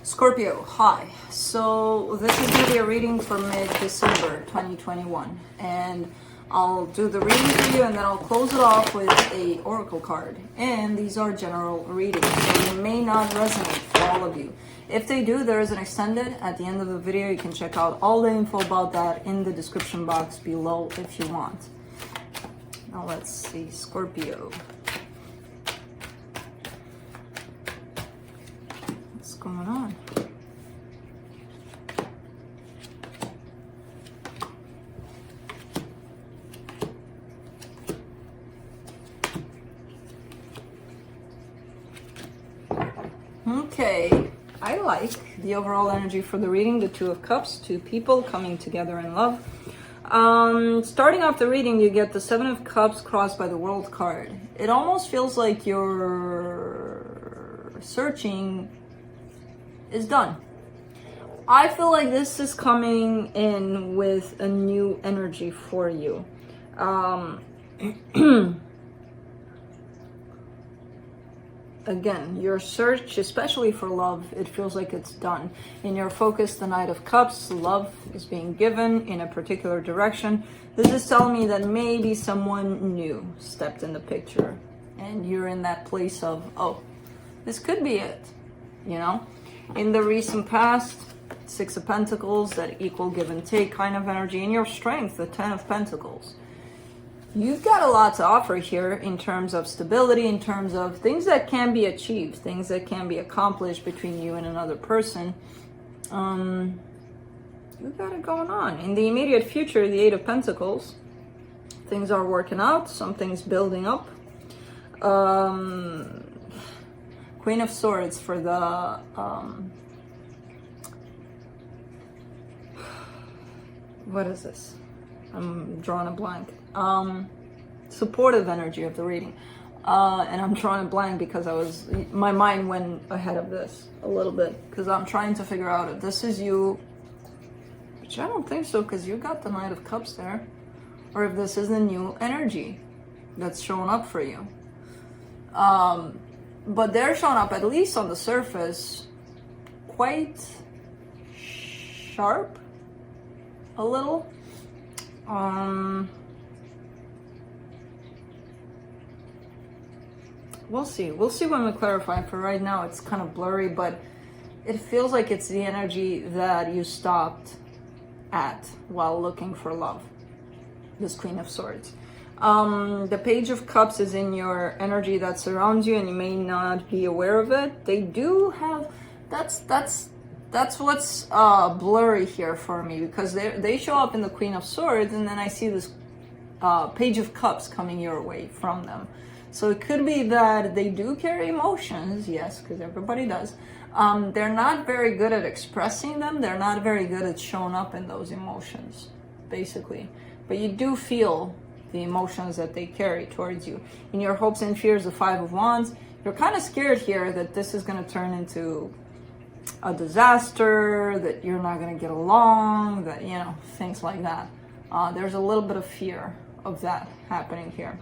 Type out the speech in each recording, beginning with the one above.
Scorpio, hi. So this is going to be a reading for mid-December 2021, and I'll do the reading for you and then I'll close it off with a oracle card. And these are general readings, so they may not resonate for all of you. If they do, there is an extended at the end of the video. You can check out all the info about that in the description box below if you want. Now let's see, Scorpio. What's going on? Okay, I like the overall energy for the reading, the Two of Cups, two people coming together in love. Starting off the reading, you get the Seven of Cups crossed by the World card. It almost feels like your searching is done. I feel like this is coming in with a new energy for you. Again, your search, especially for love, it feels like it's done. In your focus, the Knight of Cups, love is being given in a particular direction. This is telling me that maybe someone new stepped in the picture and you're in that place of, oh, this could be it, you know? In the recent past, Six of Pentacles, that equal give and take kind of energy. In your strength, the Ten of Pentacles. You've got a lot to offer here in terms of stability, in terms of things that can be achieved, things that can be accomplished between you and another person. You've got it going on. In the immediate future, the Eight of Pentacles, things are working out, something's building up. Queen of Swords for the what is this? I'm drawing a blank. Supportive energy of the reading. And I'm drawing a blank because my mind went ahead of this a little bit because I'm trying to figure out if this is you, which I don't think so because you got the Knight of Cups there, or if this is the new energy that's showing up for you. But they're showing up, at least on the surface, quite sharp, a little. We'll see when we clarify. For right now it's kind of blurry, but it feels like it's the energy that you stopped at while looking for love, this Queen of Swords. The Page of Cups is in your energy that surrounds you and you may not be aware of it. They do have, that's what's blurry here for me, because they show up in the Queen of Swords and then I see this Page of Cups coming your way from them. So it could be that they do carry emotions, yes, because everybody does. They're not very good at expressing them. They're not very good at showing up in those emotions, basically. But you do feel the emotions that they carry towards you. In your hopes and fears, the Five of Wands, you're kind of scared here that this is going to turn into a disaster, that you're not going to get along, that, you know, things like that. There's a little bit of fear of that happening here.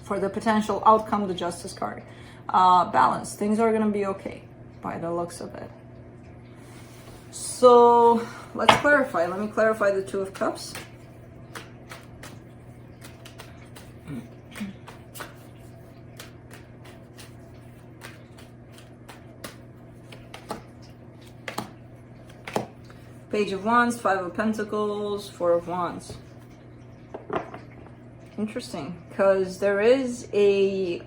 For the potential outcome, the Justice card. Balance. Things are going to be okay by the looks of it. So let's clarify. Let me clarify the Two of Cups. Page of Wands, Five of Pentacles, Four of Wands. Interesting, because there is a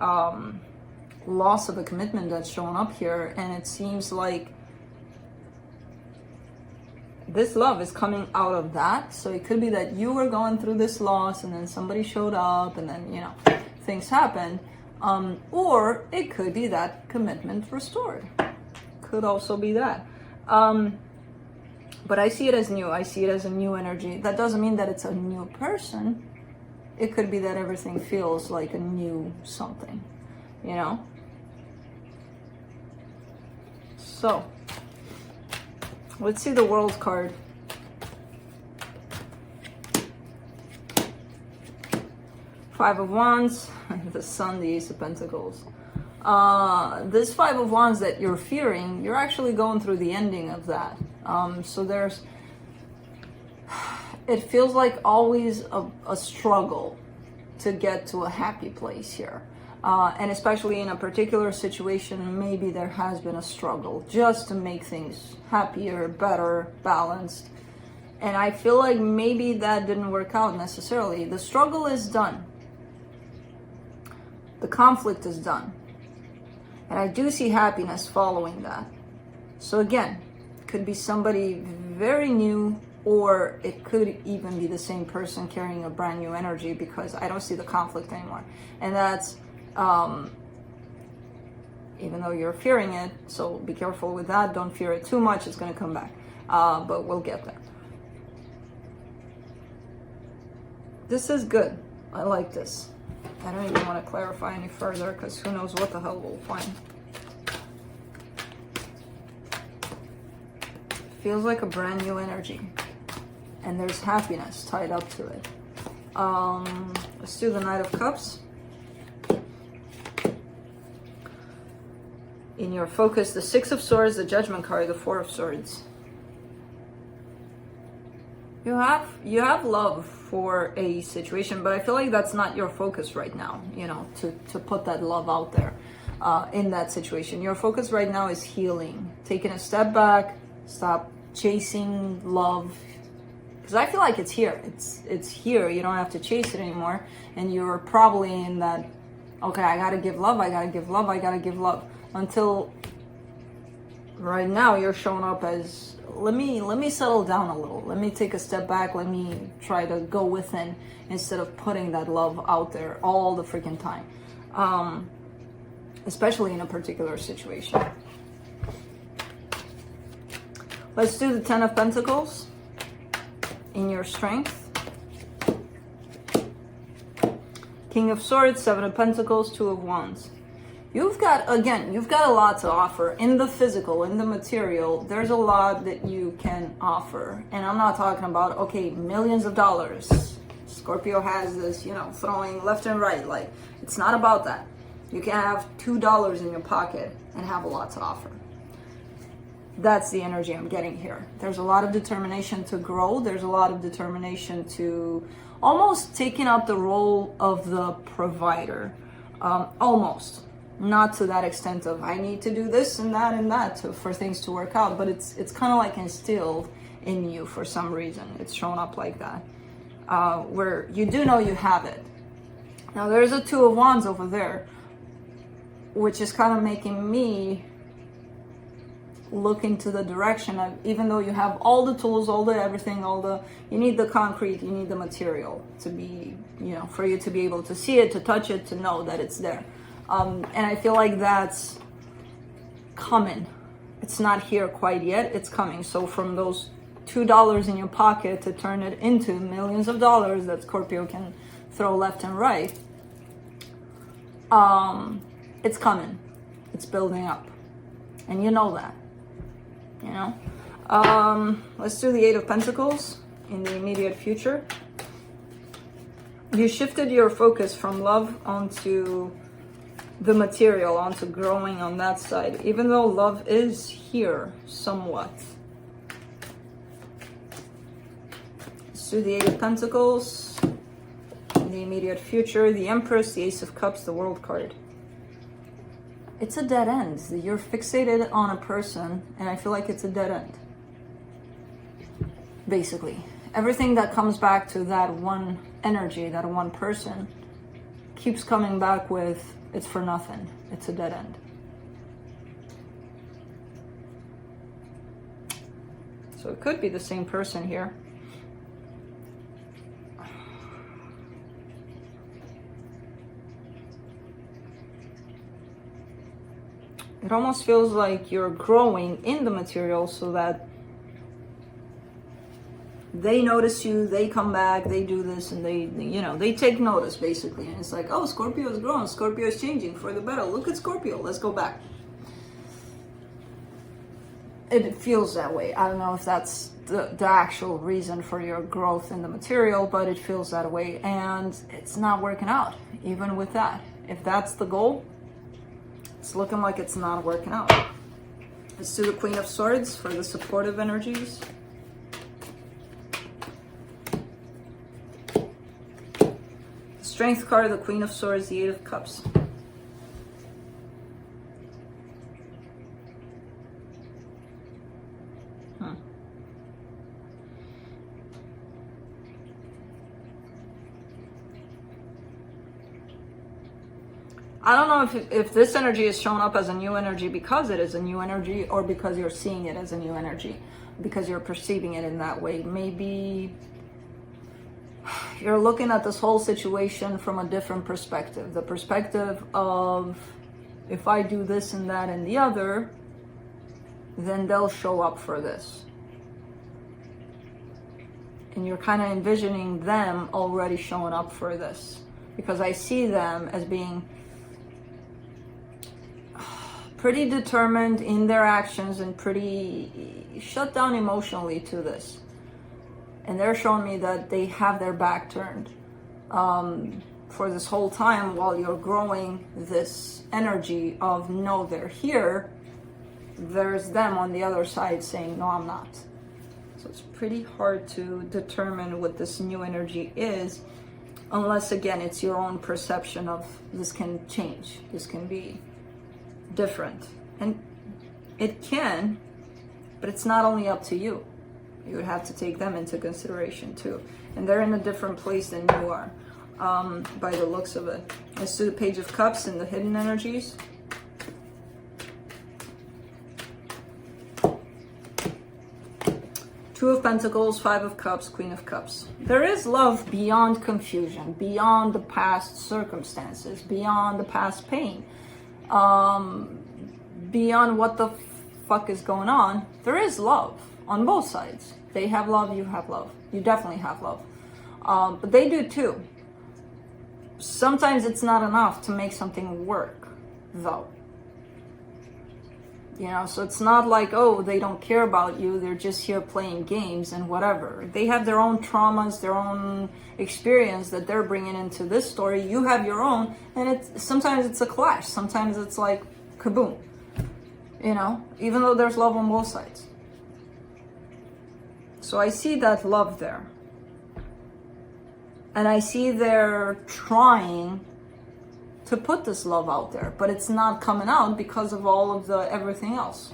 loss of a commitment that's showing up here, and it seems like this love is coming out of that. So it could be that you were going through this loss and then somebody showed up and then, you know, things happened. Or it could be that commitment restored. Could also be that. But I see it as new. I see it as a new energy. That doesn't mean that it's a new person. It could be that everything feels like a new something, you know? So, let's see the World card. Five of Wands, the Sun, the Ace of Pentacles. This Five of Wands that you're fearing, you're actually going through the ending of that. So it feels like always a struggle to get to a happy place here. And especially in a particular situation, maybe there has been a struggle just to make things happier, better, balanced. And I feel like maybe that didn't work out necessarily. The struggle is done. The conflict is done. And I do see happiness following that. So again, it could be somebody very new, or it could even be the same person carrying a brand new energy, because I don't see the conflict anymore. And that's, even though you're fearing it, so be careful with that. Don't fear it too much. It's going to come back. But we'll get there. This is good. I like this. I don't even want to clarify any further, because who knows what the hell we'll find. Feels like a brand new energy. And there's happiness tied up to it. Let's do the Knight of Cups. In your focus, the Six of Swords, the Judgment card, the Four of Swords. You have love for a situation, but I feel like that's not your focus right now, you know, to put that love out there in that situation. Your focus right now is healing, taking a step back, stop chasing love, because I feel like it's here. It's here. You don't have to chase it anymore, and you're probably in that, okay, I gotta give love, I gotta give love, I gotta give love, until right now you're showing up as, let me settle down a little. Let me take a step back. Let me try to go within instead of putting that love out there all the freaking time. Especially in a particular situation. Let's do the Ten of Pentacles. In your strength. King of Swords, Seven of Pentacles, Two of Wands. You've got a lot to offer in the physical, in the material. There's a lot that you can offer. And I'm not talking about, okay, millions of dollars. Scorpio has this, you know, throwing left and right. Like, it's not about that. You can have $2 in your pocket and have a lot to offer. That's the energy I'm getting here. There's a lot of determination to grow. There's a lot of determination to almost taking up the role of the provider. Almost. Not to that extent of I need to do this and that for things to work out, but it's kind of like instilled in you for some reason. It's shown up like that, where you do know you have it. Now there's a Two of Wands over there, which is kind of making me look into the direction of, even though you have all the tools, all the everything, you need the concrete, you need the material to be, you know, for you to be able to see it, to touch it, to know that it's there. And I feel like that's coming. It's not here quite yet. It's coming. So from those $2 in your pocket to turn it into millions of dollars that Scorpio can throw left and right, it's coming. It's building up. And you know that. You know? Let's do the Eight of Pentacles in the immediate future. You shifted your focus from love onto the material, onto growing on that side, even though love is here somewhat. Let's do the Eight of Pentacles in the immediate future, the Empress, the Ace of Cups, the World card. It's a dead end. You're fixated on a person, and I feel like it's a dead end. Basically, everything that comes back to that one energy, that one person, keeps coming back with, it's for nothing. It's a dead end. So it could be the same person here. It almost feels like you're growing in the material so that they notice you, they come back, they do this, and they take notice, basically. And it's like, oh, Scorpio is growing, Scorpio is changing for the better. Look at Scorpio, let's go back. It feels that way. I don't know if that's the actual reason for your growth in the material, but it feels that way. And it's not working out, even with that. If that's the goal, It's looking like it's not working out. Let's do the Queen of Swords for the supportive energies. The Strength card, the Queen of Swords, the Eight of Cups. I don't know if this energy is showing up as a new energy because it is a new energy, or because you're seeing it as a new energy, because you're perceiving it in that way. Maybe you're looking at this whole situation from a different perspective. The perspective of, if I do this and that and the other, then they'll show up for this. And you're kind of envisioning them already showing up for this. Because I see them as being pretty determined in their actions and pretty shut down emotionally to this. And they're showing me that they have their back turned for this whole time, while you're growing this energy of, no, they're here. There's them on the other side saying, no, I'm not. So it's pretty hard to determine what this new energy is, unless, again, it's your own perception of this can change. This can be different. And it can, but it's not only up to you. You would have to take them into consideration too. And they're in a different place than you are, by the looks of it. Let's do the Page of Cups and the hidden energies. Two of Pentacles, Five of Cups, Queen of Cups. There is love beyond confusion, beyond the past circumstances, beyond the past pain, beyond what the fuck is going on. There is love on both sides. They have love, you have love. You definitely have love. But they do too. Sometimes it's not enough to make something work, though. You know, so it's not like, oh, they don't care about you, they're just here playing games and whatever. They have their own traumas, their own experience that they're bringing into this story. You have your own, and sometimes it's a clash. Sometimes it's like, kaboom. You know, even though there's love on both sides. So I see that love there. And I see they're trying to put this love out there, but it's not coming out because of all of the everything else.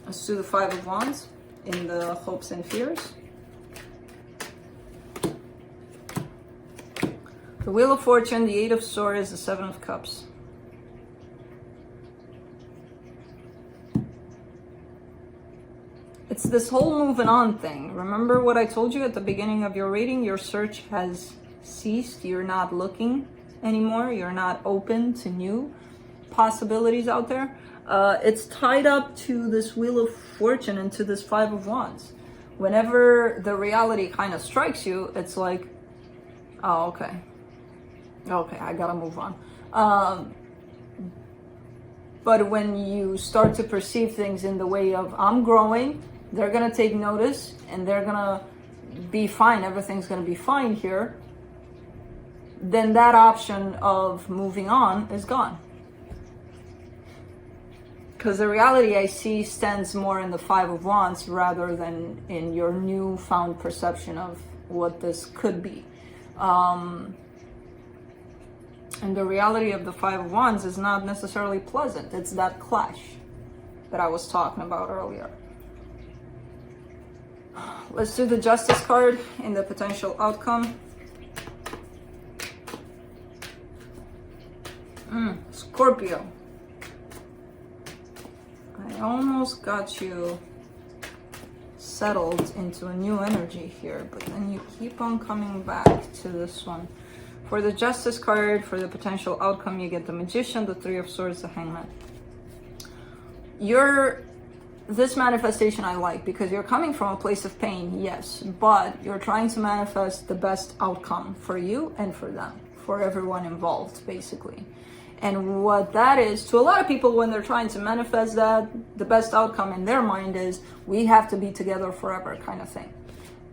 Let's do the Five of Wands in the hopes and fears. The Wheel of Fortune, the Eight of Swords, the Seven of Cups. It's this whole moving on thing. Remember what I told you at the beginning of your reading? Your search has ceased. You're not looking anymore. You're not open to new possibilities out there. It's tied up to this Wheel of Fortune and to this Five of Wands. Whenever the reality kind of strikes you, it's like, oh, okay. Okay, I gotta move on. But when you start to perceive things in the way of, I'm growing, they're gonna take notice, and they're gonna be fine, everything's gonna be fine here, then that option of moving on is gone. Because the reality I see stands more in the Five of Wands rather than in your newfound perception of what this could be. And the reality of the Five of Wands is not necessarily pleasant. It's that clash that I was talking about earlier. Let's do the Justice card in the potential outcome. Scorpio. I almost got you settled into a new energy here, but then you keep on coming back to this one. For the Justice card, for the potential outcome, you get the Magician, the Three of Swords, the Hangman. This manifestation I like, because you're coming from a place of pain, yes, but you're trying to manifest the best outcome for you and for them, for everyone involved, basically. And what that is, to a lot of people, when they're trying to manifest that, the best outcome in their mind is, we have to be together forever, kind of thing.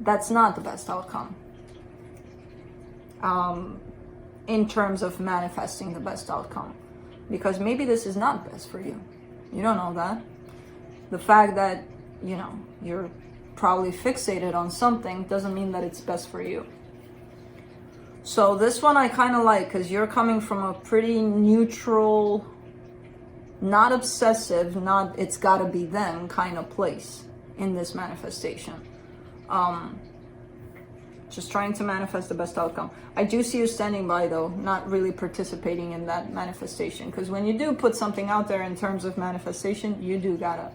That's not the best outcome. In terms of manifesting the best outcome. because maybe this is not best for you. You don't know that. The fact that, you know, you're probably fixated on something doesn't mean that it's best for you. So this one I kind of like, because you're coming from a pretty neutral, not obsessive, not it's gotta be them kind of place in this manifestation. Just trying to manifest the best outcome. I do see you standing by though, not really participating in that manifestation, because when you do put something out there in terms of manifestation, you do gotta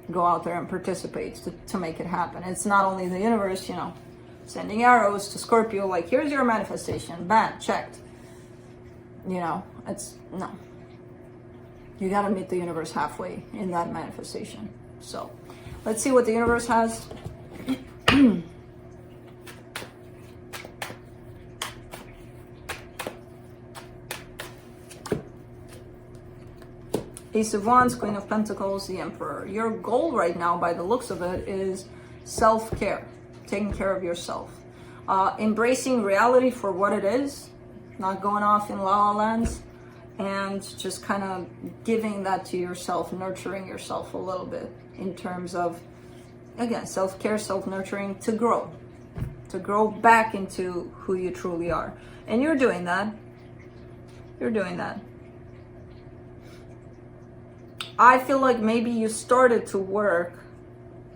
go out there and participate to make it happen. It's not only the universe, you know, sending arrows to Scorpio, like, here's your manifestation, bam, checked. You know, it's, no. You gotta meet the universe halfway in that manifestation. So, let's see what the universe has. Ace of Wands, Queen of Pentacles, the Emperor. Your goal right now, by the looks of it, is self-care, taking care of yourself. Embracing reality for what it is, not going off in la la lands, and just kind of giving that to yourself, nurturing yourself a little bit in terms of, again, self-care, self-nurturing, to grow back into who you truly are. And you're doing that. You're doing that. I feel like maybe you started to work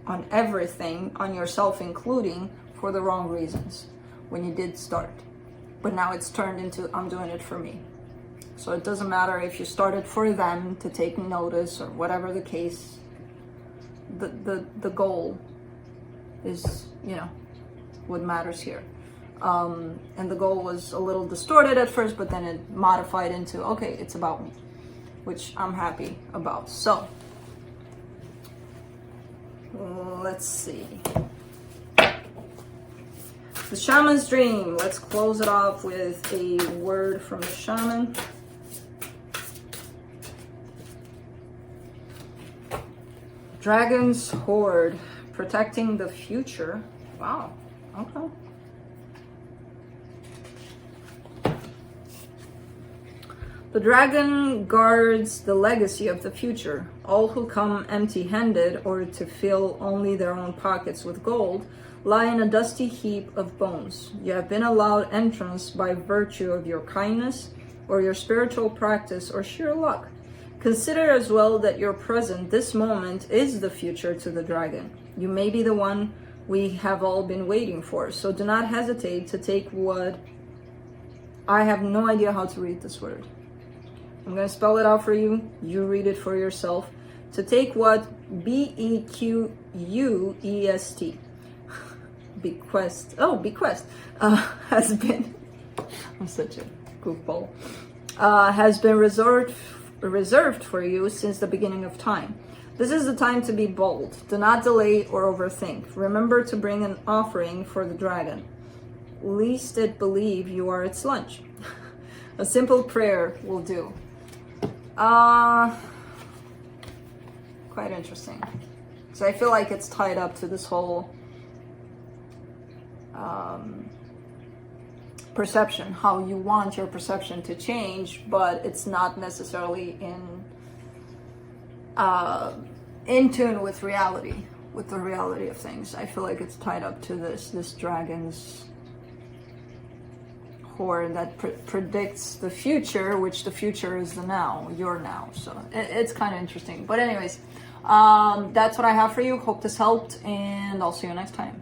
on everything, on yourself including, for the wrong reasons when you did start. But now it's turned into, I'm doing it for me. So it doesn't matter if you started for them to take notice or whatever the case. The goal is, you know, what matters here. And the goal was a little distorted at first, but then it modified into, okay, it's about me, which I'm happy about. So, let's see. The Shaman's Dream. Let's close it off with a word from the Shaman. Dragon's Horde. Protecting the future. Wow. Okay. The dragon guards the legacy of the future. All who come empty-handed or to fill only their own pockets with gold lie in a dusty heap of bones. You have been allowed entrance by virtue of your kindness or your spiritual practice or sheer luck. Consider as well that your present, this moment, is the future to the dragon. You may be the one we have all been waiting for, so do not hesitate to take what... I have no idea how to read this word. I'm going to spell it out for you. You read it for yourself. To take what bequest, bequest, has been, I'm such a goofball, has been reserved for you since the beginning of time. This is the time to be bold. Do not delay or overthink. Remember to bring an offering for the dragon, lest it believe you are its lunch. A simple prayer will do. Quite interesting. So I feel like it's tied up to this whole perception, how you want your perception to change, but it's not necessarily in tune with reality, with the reality of things. I feel like it's tied up to this dragon's horde that predicts the future, which the future is the now, your now. So it's kind of interesting. But anyways, that's what I have for you. Hope this helped, and I'll see you next time.